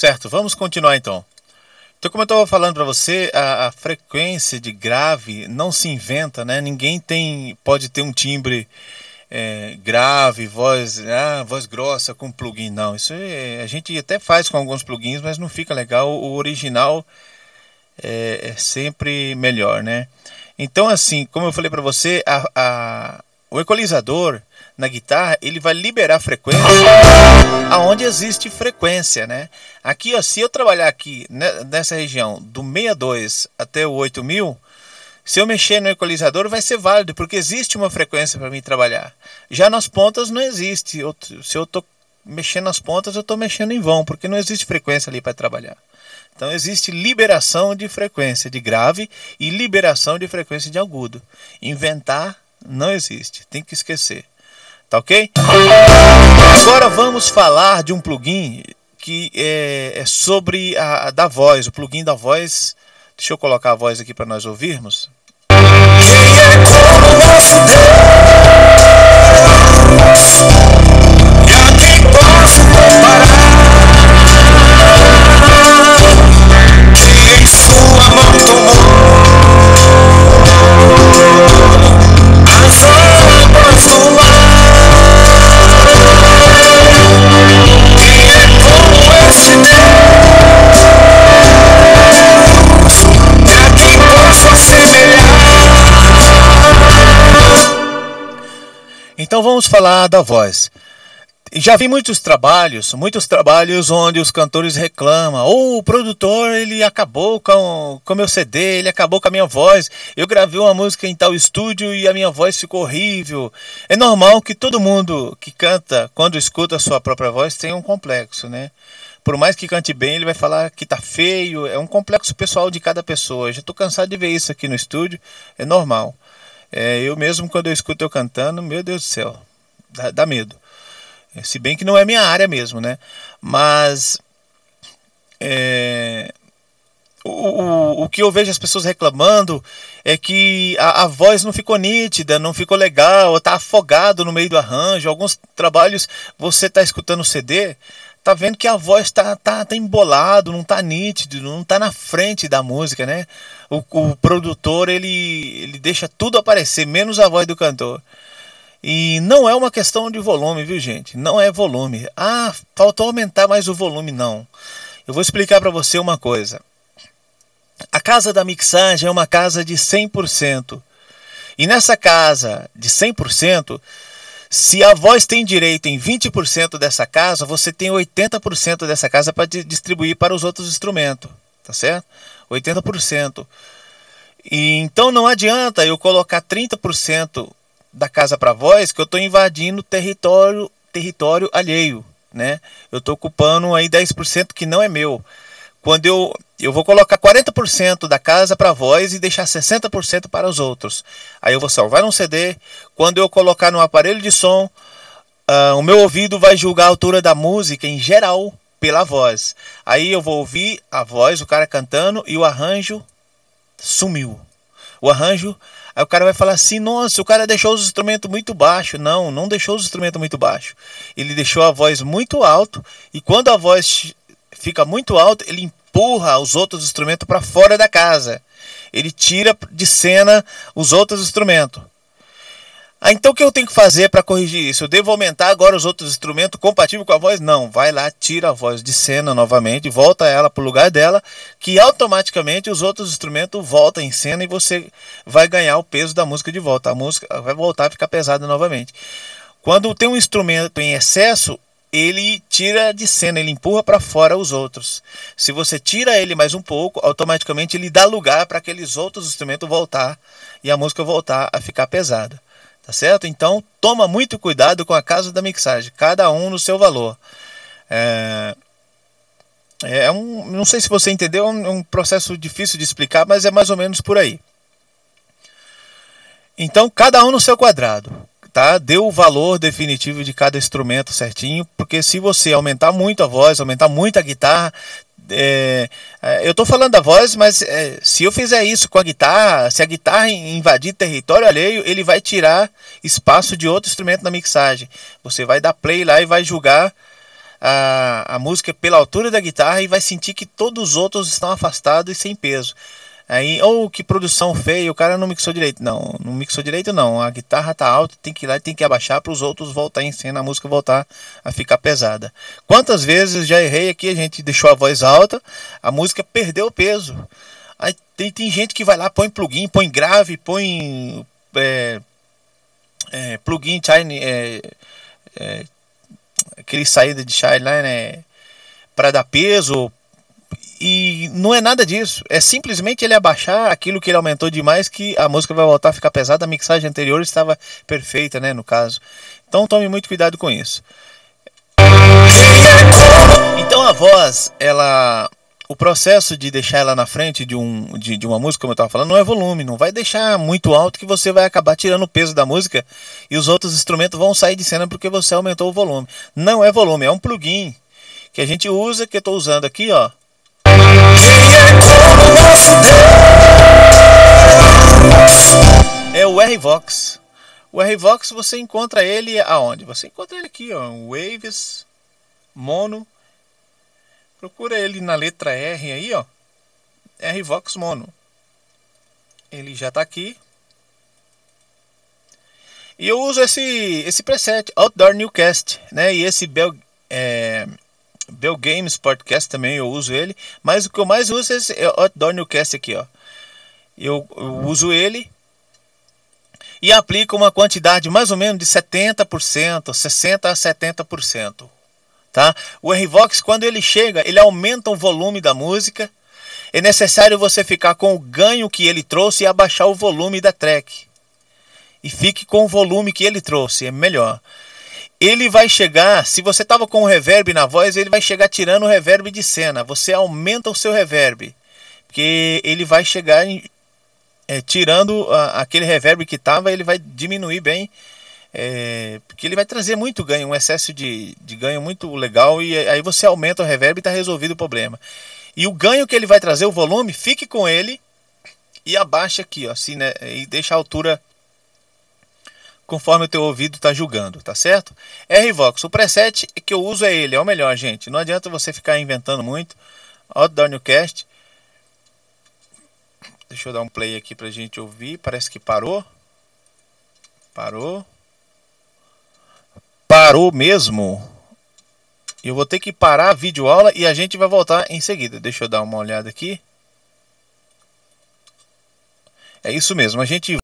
Certo, vamos continuar então. Então, como eu estava falando para você, a frequência de grave não se inventa, né? Ninguém pode ter um timbre grave, voz grossa com plugin, não. Isso a gente até faz com alguns plugins, mas não fica legal. O original é sempre melhor, né? Então, assim, como eu falei para você, o equalizador na guitarra, ele vai liberar frequência aonde existe frequência, né? Aqui, ó, se eu trabalhar aqui nessa região do 62 até o 8000, se eu mexer no equalizador vai ser válido, porque existe uma frequência para mim trabalhar. Já nas pontas não existe. Se eu estou mexendo nas pontas, eu estou mexendo em vão, porque não existe frequência ali para trabalhar. Então existe liberação de frequência de grave e liberação de frequência de agudo. Inventar não existe, tem que esquecer. Tá ok? Agora vamos falar de um plugin que é sobre da voz, o plugin da voz. Deixa eu colocar a voz aqui para nós ouvirmos. Então vamos falar da voz. Já vi muitos trabalhos onde os cantores reclamam: o produtor ele acabou com meu CD, ele acabou com a minha voz, eu gravei uma música em tal estúdio e a minha voz ficou horrível. É normal que todo mundo que canta, quando escuta a sua própria voz, tenha um complexo, né? Por mais que cante bem, ele vai falar que tá feio. É um complexo pessoal de cada pessoa. Eu já estou cansado de ver isso aqui no estúdio, é normal. Eu mesmo, quando eu escuto eu cantando, meu Deus do céu, dá medo. Se bem que não é minha área mesmo, né? Mas o que eu vejo as pessoas reclamando é que a voz não ficou nítida, não ficou legal, está afogado no meio do arranjo. Alguns trabalhos você está escutando o CD, tá vendo que a voz tá embolado, não tá nítido, não tá na frente da música, né? O produtor ele deixa tudo aparecer, menos a voz do cantor. E não é uma questão de volume, viu, gente? Não é volume. Ah, faltou aumentar mais o volume, não. Eu vou explicar para você uma coisa. A casa da mixagem é uma casa de 100%. E nessa casa de 100%, se a voz tem direito em 20% dessa casa, você tem 80% dessa casa para distribuir para os outros instrumentos, tá certo? 80%. E então não adianta eu colocar 30% da casa para voz, que eu estou invadindo território alheio, né? Eu estou ocupando aí 10% que não é meu. Quando eu vou colocar 40% da casa para voz e deixar 60% para os outros. Aí eu vou salvar um CD. Quando eu colocar no aparelho de som, o meu ouvido vai julgar a altura da música em geral pela voz. Aí eu vou ouvir a voz, o cara cantando, e o arranjo sumiu. O arranjo, aí o cara vai falar assim: nossa, o cara deixou os instrumentos muito baixo. Não deixou os instrumentos muito baixo. Ele deixou a voz muito alto, e quando a voz fica muito alta, ele empurra os outros instrumentos para fora da casa. Ele tira de cena os outros instrumentos. Então o que eu tenho que fazer para corrigir isso? Eu devo aumentar agora os outros instrumentos compatíveis com a voz? Não, vai lá, tira a voz de cena novamente, volta ela para o lugar dela, que automaticamente os outros instrumentos voltam em cena e você vai ganhar o peso da música de volta. A música vai voltar a ficar pesada novamente. Quando tem um instrumento em excesso, ele tira de cena, ele empurra para fora os outros. Se você tira ele mais um pouco, automaticamente ele dá lugar para aqueles outros instrumentos voltar e a música voltar a ficar pesada. Tá certo? Então toma muito cuidado com a casa da mixagem, cada um no seu valor. Não sei se você entendeu, é um processo difícil de explicar, mas é mais ou menos por aí. Então cada um no seu quadrado, tá? Dê o valor definitivo de cada instrumento certinho, porque se você aumentar muito a voz, aumentar muito a guitarra, eu estou falando da voz, mas se eu fizer isso com a guitarra, se a guitarra invadir território alheio, ele vai tirar espaço de outro instrumento na mixagem. Você vai dar play lá e vai julgar a música pela altura da guitarra e vai sentir que todos os outros estão afastados e sem peso. Aí, ou que produção feia, o cara não mixou direito. Não, não mixou direito não. A guitarra tá alta, tem que ir lá e tem que abaixar para os outros voltar em cena, a música voltar a ficar pesada. Quantas vezes já errei aqui, a gente deixou a voz alta, a música perdeu o peso. Aí tem gente que vai lá, põe plugin, põe grave, põe plugin, chine, aquele saída de chine lá, né, para dar peso. E não é nada disso, é simplesmente ele abaixar aquilo que ele aumentou demais, que a música vai voltar a ficar pesada. A mixagem anterior estava perfeita, né, no caso. Então tome muito cuidado com isso. Então a voz, o processo de deixar ela na frente de uma música, como eu estava falando, não é volume. Não vai deixar muito alto que você vai acabar tirando o peso da música e os outros instrumentos vão sair de cena porque você aumentou o volume. Não é volume, é um plugin que a gente usa, que eu estou usando aqui, ó. É o R-Vox. O R-Vox você encontra ele aonde? Você encontra ele aqui, ó, Waves Mono. Procura ele na letra R aí, ó. R-Vox Mono. Ele já tá aqui. E eu uso esse preset, Outdoor Newcast, né? E esse Bell Games Podcast também eu uso ele. Mas o que eu mais uso é esse Outdoor Newcast aqui, ó. Eu uso ele e aplico uma quantidade mais ou menos de 70%, 60% a 70%. Tá? O R-Vox, quando ele chega, ele aumenta o volume da música. É necessário você ficar com o ganho que ele trouxe e abaixar o volume da track. E fique com o volume que ele trouxe, é melhor. Ele vai chegar, se você estava com o reverb na voz, ele vai chegar tirando o reverb de cena. Você aumenta o seu reverb, porque ele vai chegar tirando aquele reverb que estava, ele vai diminuir bem. Porque ele vai trazer muito ganho, um excesso de ganho muito legal, e aí você aumenta o reverb e está resolvido o problema. E o ganho que ele vai trazer, o volume, fique com ele e abaixa aqui, ó, assim, né, e deixa a altura conforme o teu ouvido está julgando, tá certo? R-Vox, o preset que eu uso é ele, é o melhor, gente. Não adianta você ficar inventando muito. Outdoor Newcast. Deixa eu dar um play aqui pra gente ouvir. Parece que parou. Parou mesmo. Eu vou ter que parar a videoaula e a gente vai voltar em seguida. Deixa eu dar uma olhada aqui. É isso mesmo, a gente